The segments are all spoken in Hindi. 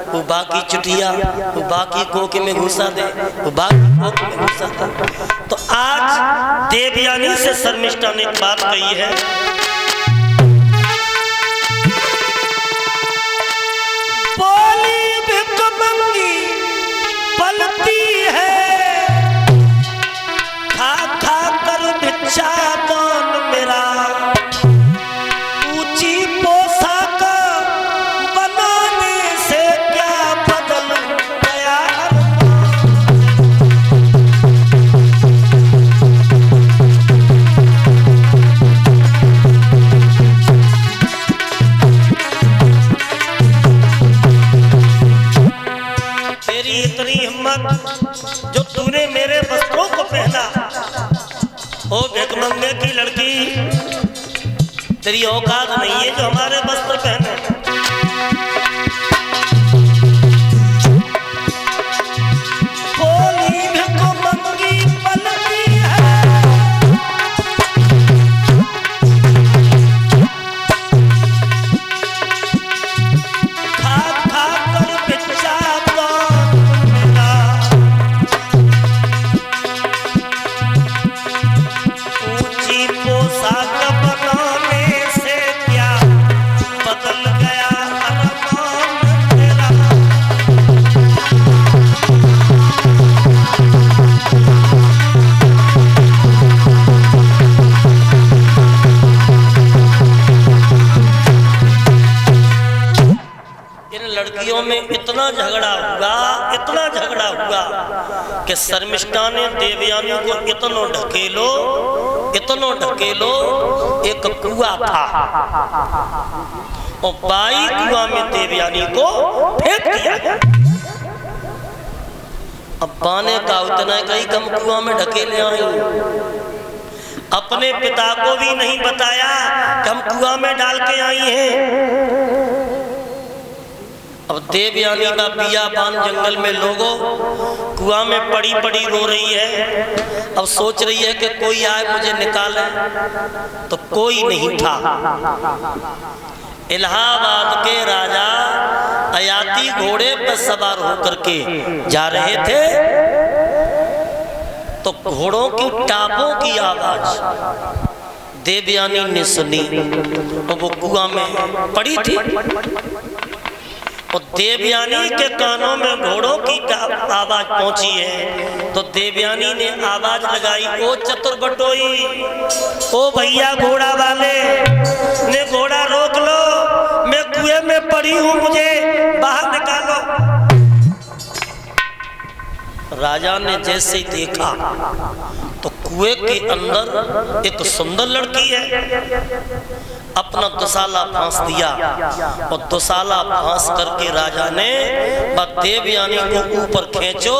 वो बाकी चुटिया, वो बाकी कोके में घुसा दे, वो बाकी कोके में घुसा दे। तो आज देवयानी से शर्मिष्ठा ने एक बात कही है, बोली भिखमंगी पलती है, खा खा कर भिक्षा दान मेरा, ऊंची पोशाक बनाने से क्या बदल गया। तेरी इतनी हिम्मत जो तूने मेरे वस्त्रों को पहना, ओ भिखमंगे की लड़की, तेरी औकात नहीं है जो हमारे वस्त्र पहने। बोली भिखमंगी पलती है, खा खा कर भिक्षा दान मेरा, ऊंची पोशाक बनाने से क्या बदल गया अरमान तेरा। इन लड़कियों में इतना झगड़ा हुआ, इतना झगड़ा हुआ कि शर्मिष्ठा ने देवयानी को इतनो ढकेलो, एक कुआं था और बाई कुआं में देवयानी को फेंक दिया। अब पाने का उतना कहीं कम कुआं में ढकेले आई, अपने पिता को भी नहीं बताया कि हम कुआं में डाल के आई हैं। अब देवयानी का बियाबान जंगल में लोगों कुआं में पड़ी पड़ी रो रही है। अब सोच रही है कि कोई आए मुझे निकाले, तो कोई नहीं था। इलाहाबाद के राजा अयाती घोड़े पर सवार होकर के जा रहे थे, तो घोड़ों की टापों की आवाज देवयानी ने सुनी, तो वो कुआं में पड़ी थी। और देवयानी के कानों में घोड़ों की आवाज पहुंची है, तो देवयानी ने आवाज लगाई, ओ चतुर बटोई, ओ भैया घोड़ा वाले ने घोड़ा रोक लो, मैं कुएं में पड़ी हूं, मुझे बाहर निकालो। राजा ने जैसे ही देखा तो कुएं के अंदर एक सुंदर लड़की है। अपना दुसाला फांस दिया और दुसाला फांस करके राजा ने देवयानी को ऊपर खींचो,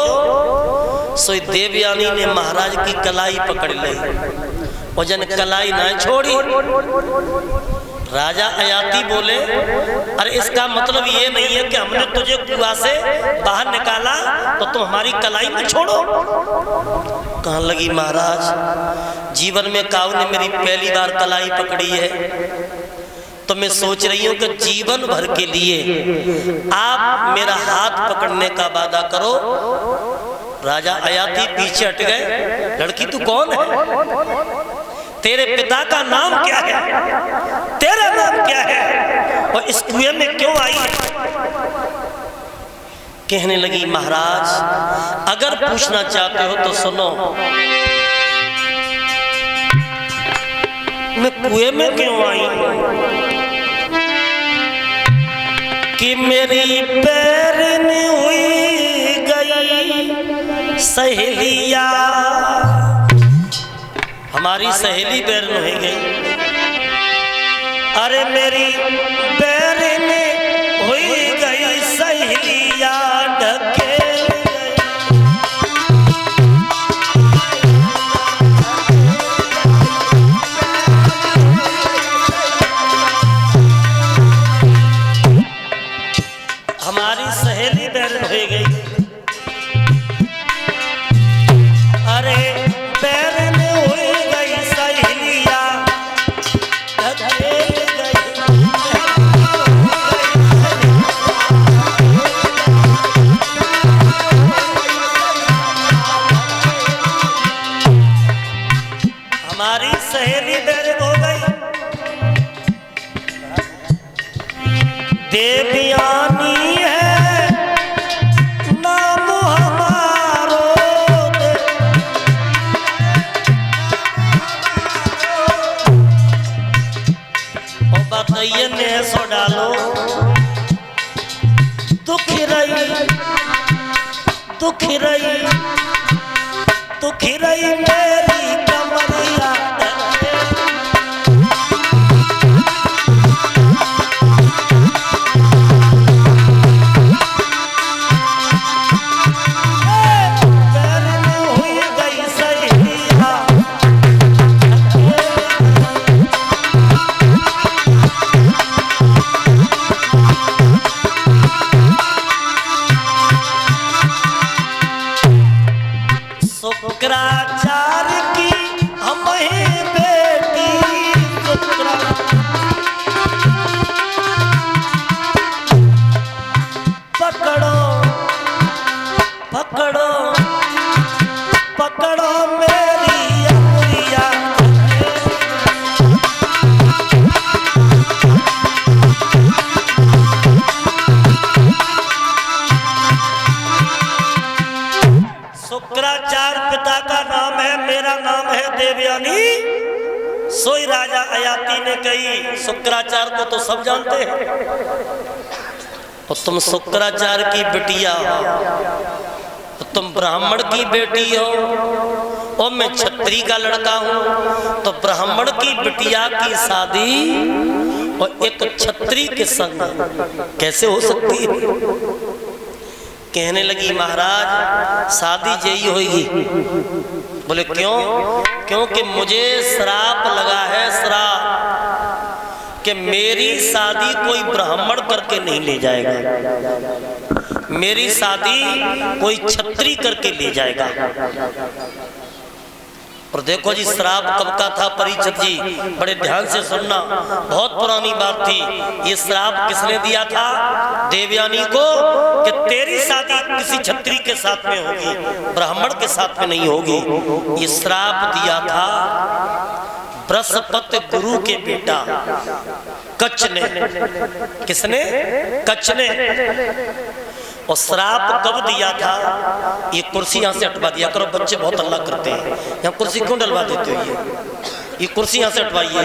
सो देवयानी ने महाराज की कलाई पकड़ ली और जन कलाई ना छोड़ी। राजा अयाती बोले, अरे इसका मतलब ये नहीं है कि हमने तुझे कुआं से बाहर निकाला तो तुम हमारी कलाई में छोड़ो। कहने लगी, महाराज जीवन में काऊ ने मेरी पहली बार कलाई पकड़ी है, तो मैं सोच रही हूँ कि जीवन भर के लिए आप मेरा हाथ पकड़ने का वादा करो। राजा अयाती पीछे हट गए। लड़की तू कौन है? तेरे पिता का नाम क्या है? तेरा नाम क्या है? और इस कुएं में क्यों आई है? कहने लगी, महाराज अगर पूछना चाहते हो तो सुनो, मैं कुएं में क्यों आई कि मेरी पैरनी हुई गई सहेलिया, हमारी सहेली बैरन हो गई। अरे मेरी बैरन हुई गई सहेलिया, ढकेल गई। हमारी सहेली बैरन हो गई। अरे बैरन हुई गई सहेलिया, ढकेल गई। दुखी रही दुखी रही दुखी रही मेरी कमरिया शुक्राचार्य की हम ही बेटी पकड़ो पकड़ो पकड़ो मेरी अंगुलियां शुक्राचार्य पिता का नाम है, मेरा नाम है देवयानी। सोई राजा अयाति ने कही शुक्राचार्य को तो सब जानते हैं और तुम शुक्राचार्य की बिटिया हो, तुम ब्राह्मण की बेटी हो और मैं क्षत्रिय का लड़का हूं, तो ब्राह्मण की बिटिया की शादी और एक क्षत्रिय के संग कैसे हो सकती है? कहने लगी महाराज शादी यही होगी। बोले क्यों? क्योंकि मुझे श्राप लगा है, श्राप कि मेरी शादी कोई ब्राह्मण करके नहीं ले जाएगा, मेरी शादी कोई क्षत्रिय करके ले जाएगा। और देखो जी श्राप कब का था परीक्षित जी, बड़े ध्यान से सुनना, बहुत पुरानी बात थी। ये श्राप किसने दिया था? देवयानी को, कि तेरी शादी किसी क्षत्रिय के साथ में होगी, ब्राह्मण के साथ में नहीं होगी। ये श्राप दिया था बृहस्पति गुरु के बेटा कच्छ ने। किसने? कच्छ ने। और श्राप कब दिया था? ये कुर्सी यहाँ से हटवा दिया करो, बच्चे बहुत हल्ला करते हैं, यहाँ कुर्सी क्यों डलवा देते हो? ये कुर्सी यहाँ से हटवाइए।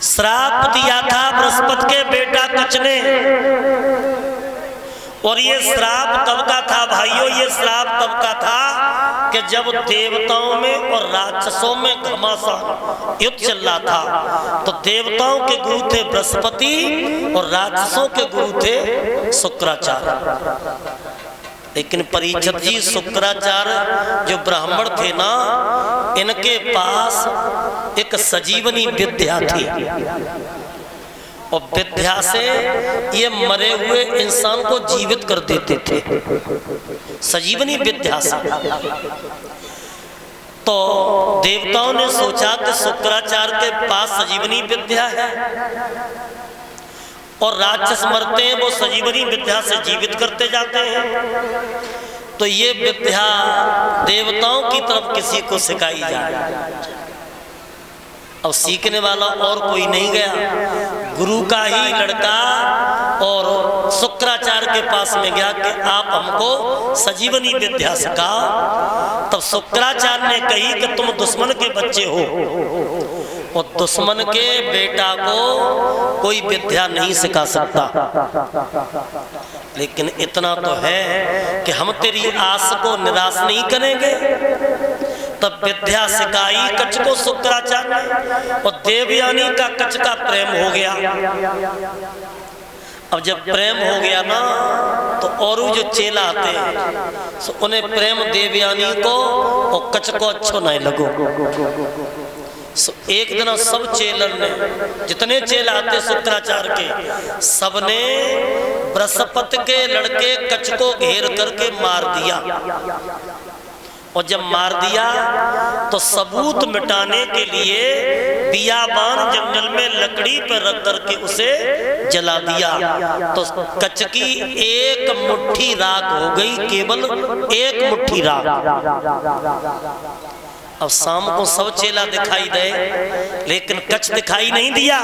श्राप दिया था बृहस्पति के बेटा कच्छ ने। और ये श्राप कब का था भाइयों? ये श्राप तब का था कि जब देवताओं में और राक्षसों में घमासान युद्ध चल रहा था। तो देवताओं के गुरु थे बृहस्पति और राक्षसों के गुरु थे शुक्राचार्य। लेकिन परीक्षित जी शुक्राचार्य जो ब्राह्मण थे ना, इनके पास एक सजीवनी विद्या थी और विद्या से ये मरे हुए इंसान को जीवित कर देते थे, सजीवनी विद्या से। तो देवताओं ने सोचा कि शुक्राचार्य के पास सजीवनी विद्या है और राक्षस मरते हैं वो सजीवनी विद्या से जीवित करते जाते हैं, तो ये विद्या देवताओं की तरफ किसी को सिखाई जाए। अब सीखने वाला और कोई नहीं गया, गुरु का ही लड़का और शुक्राचार्य के पास में गया कि आप हमको सजीवनी विद्या सिखाओ। तब शुक्राचार्य ने कही कि तुम दुश्मन के बच्चे हो और दुश्मन के बेटा को कोई विद्या नहीं सिखा सकता, लेकिन इतना तो है कि हम तेरी आस को निराश नहीं करेंगे। तब विद्या सिखाई कच्छ को शुक्राचार्य ने और देवयानी का कच्छ का प्रेम हो गया। अब जब प्रेम हो गया ना तो और जो चेला आते हैं तो उन्हें प्रेम देवयानी को और कच्छ को अच्छो नहीं लगो। एक दिन सब चेलन ने, जितने चेला आते शुक्राचार्य के, सबने बृहस्पति के लड़के कच्छ को घेर करके मार दिया। और जब मार दिया तो सबूत मिटाने के लिए बियाबान जंगल में लकड़ी पर रख करके उसे जला दिया। तो कच्छ की एक मुट्ठी राख हो गई, केवल एक मुट्ठी राख। अब शाम को सब चेला दिखाई दे लेकिन कच्छ दिखाई नहीं दिया।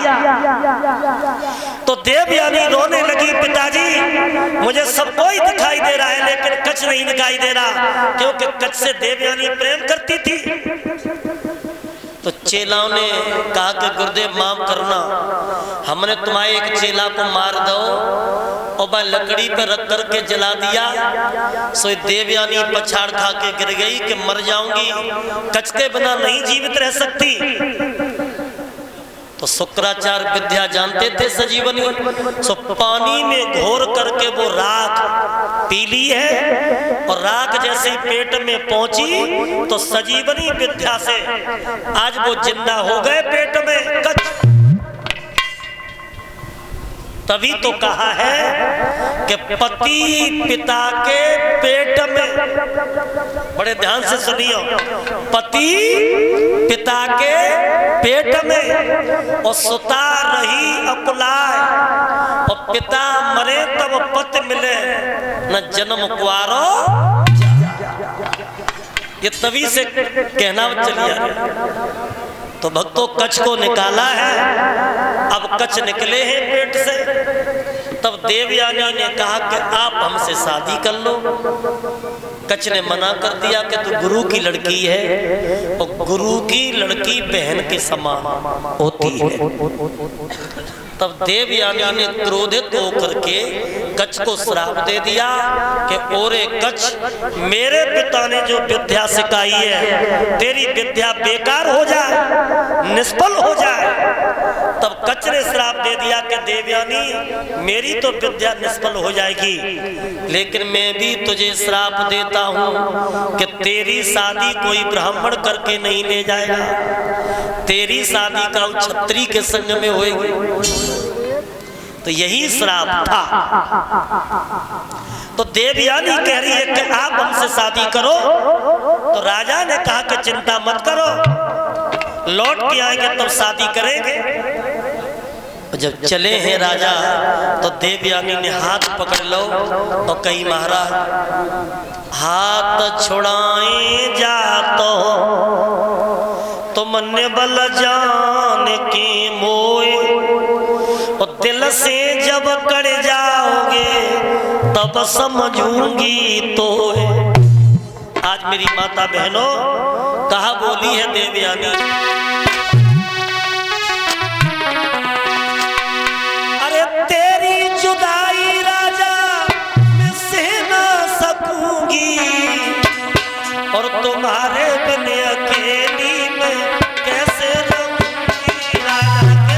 तो देवयानी रोने लगी, पिताजी मुझे सब कोई दिखाई दे रहा है लेकिन कच्छ नहीं दिखाई दे रहा, क्योंकि कच्छ से देवयानी प्रेम करती थी। तो चेलाओं ने कहा कि गुरुदेव माफ करना, हमने तुम्हारे एक चेला को मार दो और वह लकड़ी पर रख करके जला दिया। सो देवयानी पछाड़ खा के गिर गई कि मर जाऊंगी, कच के बिना नहीं जीवित रह सकती। तो शुक्राचार्य विद्या जानते थे सजीवनी, सो पानी में घोर करके वो राख पी ली है और राख जैसे ही पेट में पहुंची तो सजीवनी विद्या से आज वो जिंदा हो गए पेट में कच। तभी तो कहा है कि पति पिता के पेट में, बड़े ध्यान से सुनियो, पति पिता के पेट में और सुता रही अकुलाए, और पिता मरे तब पति मिले न जन्म कुआरो। ये तभी से कहना चलिए। तो भक्तों कच्छ को निकाला है, अब कच्छ निकले हैं पेट से। तब देवयानी ने कहा कि आप हमसे शादी कर लो। कच्छ ने मना कर दिया कि तू गुरु की लड़की है और गुरु की लड़की बहन के समान होती है। तब देवयानी ने क्रोधित होकर के कच्छ को श्राप दे दिया कि ओरे कच्छ, मेरे पिता ने जो विद्या सिखाई है तेरी विद्या बेकार हो जाए, निष्फल हो जाए। तब कच्छ ने श्राप दे दिया कि देवयानी मेरी तो विद्या निष्फल हो जाएगी, लेकिन मैं भी तुझे श्राप देता हूँ कि तेरी शादी कोई ब्राह्मण करके नहीं ले जाएगा, तेरी शादी का क्षत्रिय के संग में होएगी। तो यही श्राप था। तो देवयानी कह रही है कि आप हमसे शादी करो। तो राजा ने कहा कि चिंता मत करो, लौट के आएंगे तब शादी करेंगे। जब चले हैं राजा तो देवयानी ने हाथ पकड़ लो और कही महाराज हाथ छुड़ाए जा तो मन बल जान की मोए, और दिल से जब कड़ जाओगे तब समझूंगी तो है। आज मेरी माता बहनों कहा बोली है देवयानी, अरे तेरी जुदाई राजा मैं सह ना सकूंगी, और तुम्हारे बिन अकेली में कैसे रहूंगी राजा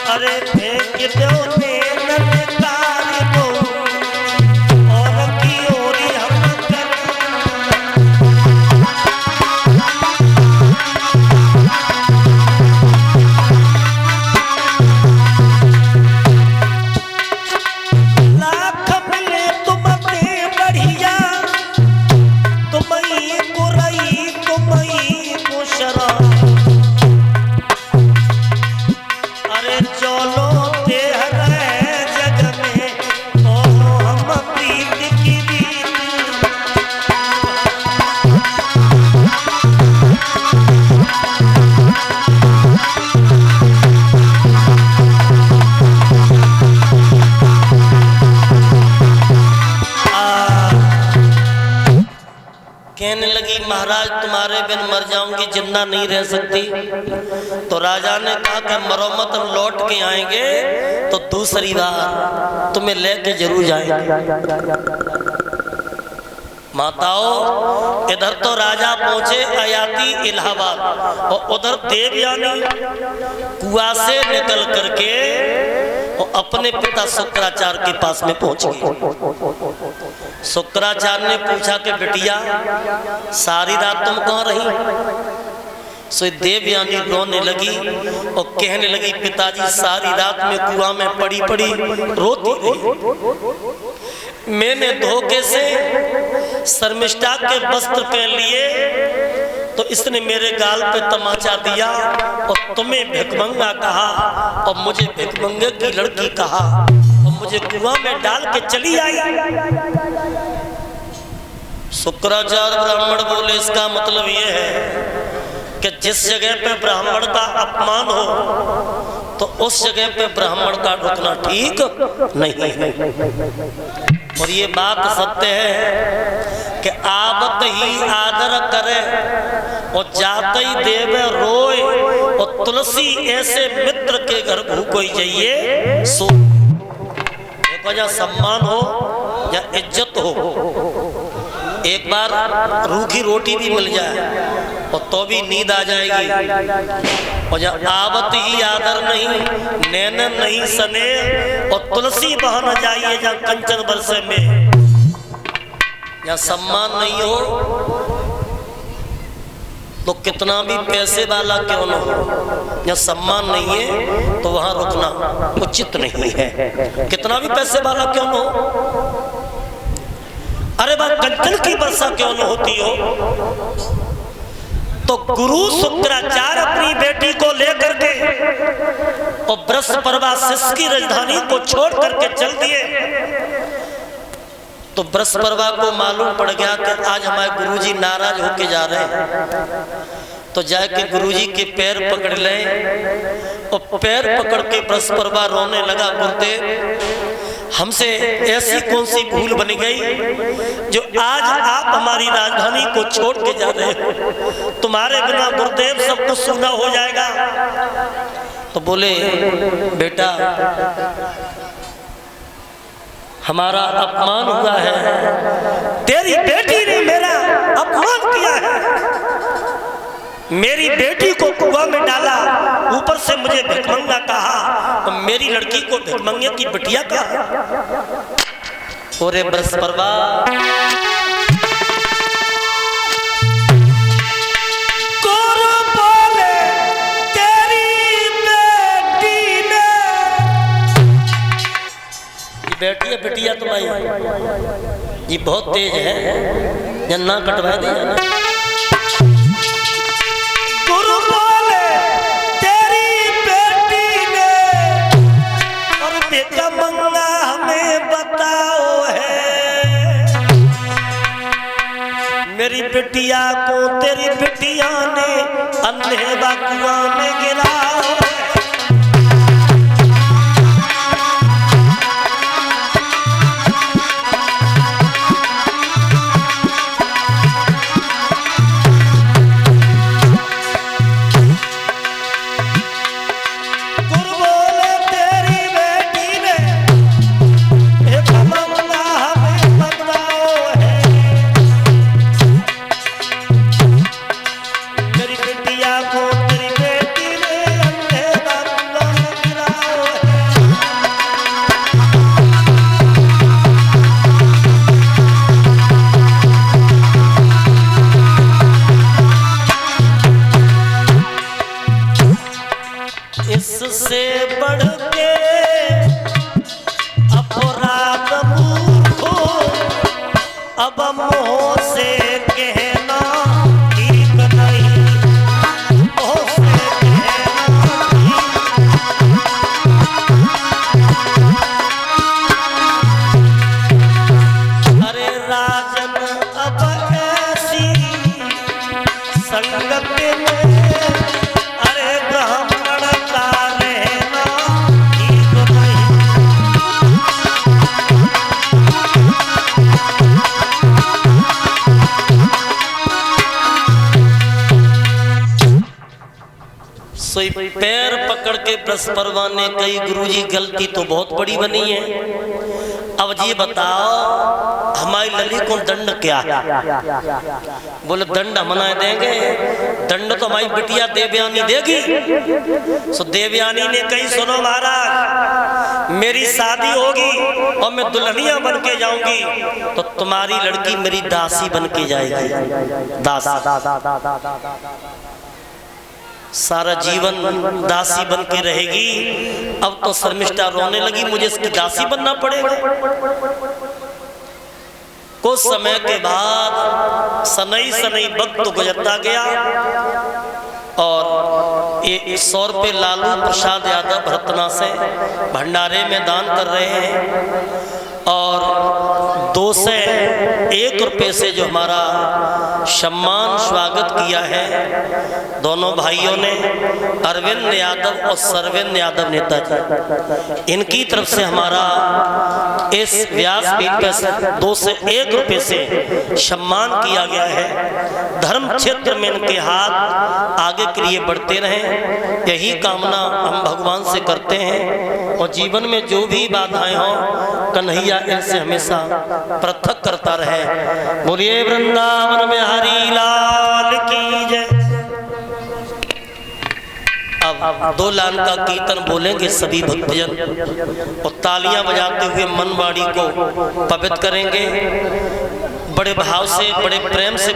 अरे फेंक दो महाराज तुम्हारे बिन मर जाऊंगी, जिंदा नहीं रह सकती। तो राजा ने कहा कि मरो मत, हम लौट के आएंगे तो दूसरी बार तुम्हें लेके जरूर जाएंगे। माताओं, इधर तो राजा पहुंचे अयाती इलाहाबाद, और उधर देवयानी कुआं से निकल करके और अपने पिता शुक्राचार्य के पास में पहुंच गए। शुक्राचार्य ने पूछा कि बिटिया सारी रात तुम कहाँ रही? सो देवयानी रोने लगी और कहने लगी, पिताजी सारी रात में कुआं में पड़ी पड़ी रोती रही। मैंने धोखे से शर्मिष्ठा के वस्त्र पहन लिए तो इसने मेरे गाल पे तमाचा दिया और तुम्हें भिखमंगा कहा और मुझे भिखमंगे की लड़की कहा और मुझे कुआं में डाल के चली आई। शुक्राचार्य ब्राह्मण बोले, इसका मतलब ये है कि जिस जगह पे ब्राह्मण का अपमान हो तो उस जगह पे ब्राह्मण का रुकना ठीक नहीं है। और ये बात सत्य है कि आवत ही आदर करे और जाते ही देवे रोए, और तुलसी ऐसे मित्र के घर भूखोई जाइए सो। देखो, या सम्मान हो या इज्जत हो, एक बार रूखी रोटी भी मिल जाए और तो भी नींद आ जाएगी। और जब आवत ही आदर नहीं, नैन नहीं सने और तुलसी बहा न जाइए जहाँ कंचन बरसे में, या सम्मान नहीं हो तो कितना भी पैसे वाला क्यों न हो, या सम्मान नहीं है तो वहां रुकना उचित नहीं है, कितना भी पैसे वाला क्यों न हो। अरे बात कंचन की वर्षा क्यों न होती हो। तो गुरु शुक्राचार्य अपनी बेटी को लेकर के और बृहस्पति शिष्य की राजधानी को छोड़ करके चल दिए। तो बृहस्पति को मालूम पड़ गया कि आज हमारे गुरुजी नाराज होके जा रहे हैं, तो जाके गुरुजी के पैर पकड़ ले और पैर पकड़ के बृहस्पति रोने लगा, गुरुदेव हमसे ऐसी कौन सी भूल बन गई जो आज आप हमारी राजधानी को छोड़ के जा रहे हो, तुम्हारे बिना गुरुदेव सब कुछ सूना हो जाएगा। तो बोले, बेटा हमारा अपमान हुआ है, तेरी बेटी ने मेरा अपमान किया है, मेरी बेटी को कुआं में डाला, ऊपर से मुझे भिखमंगा कहा और मेरी लड़की को भिखमंगे की बिटिया कहा। ओरे बृहस्पति बेटी है, बिटिया तुम्हारी ये बहुत तेज है, जन्ना कटवा दिया ना। गुरु बोले, तेरी बेटी ने और बेटा मंगा हमें बताओ है, मेरी बिटिया को तेरी बिटिया ने अंधे कुआं में गिरा। इससे बढ़ के अपराध मूर्खो अब मोह से कहना ठीक नहीं, मोह से कहना अरे राजन अब ऐसी संगत में सोई पैर पकड़ के ब्रस परवाने कई गुरुजी गलती तो बहुत बड़ी बनी है। अब जी बताओ हमारी लली को दंड क्या है? बोले दंड हम ना देंगे, दंड तो हमारी बिटिया देवयानी देगी। सो देवयानी ने कही सुनो महाराज, मेरी शादी होगी और मैं दुल्हनिया बन के जाऊंगी तो तुम्हारी लड़की मेरी दासी बन के जाएगी। दासी सारा जीवन दासी बन के रहेगी। अब तो शर्मिष्ठा रोने लगी, मुझे इसकी दासी बनना पड़ेगा। कुछ समय के बाद सनई सनई वक्त गुजरता गया और ये 100 रुपये लालू प्रसाद यादव भरतना से भंडारे में दान कर रहे हैं और 2 से 1 रुपये से जो हमारा सम्मान स्वागत किया है दोनों भाइयों ने, अरविंद यादव और सरविंद यादव नेताजी, इनकी तरफ से हमारा इस व्यासपीठ पर 2 से 1 रुपये से सम्मान किया गया है। धर्म क्षेत्र में इनके हाथ आगे के लिए बढ़ते रहें, यही कामना हम भगवान से करते हैं। और जीवन में जो भी बाधाएं हों कन्हैया इनसे हमेशा पृथक करता रहे। बोलिए वृंदावन में हरि लाल की जय। अब 2 लाइन का कीर्तन बोलेंगे सभी भक्तजन और तालियां बजाते हुए मनवाड़ी को पवित्र करेंगे। बड़े भाव से बड़े प्रेम से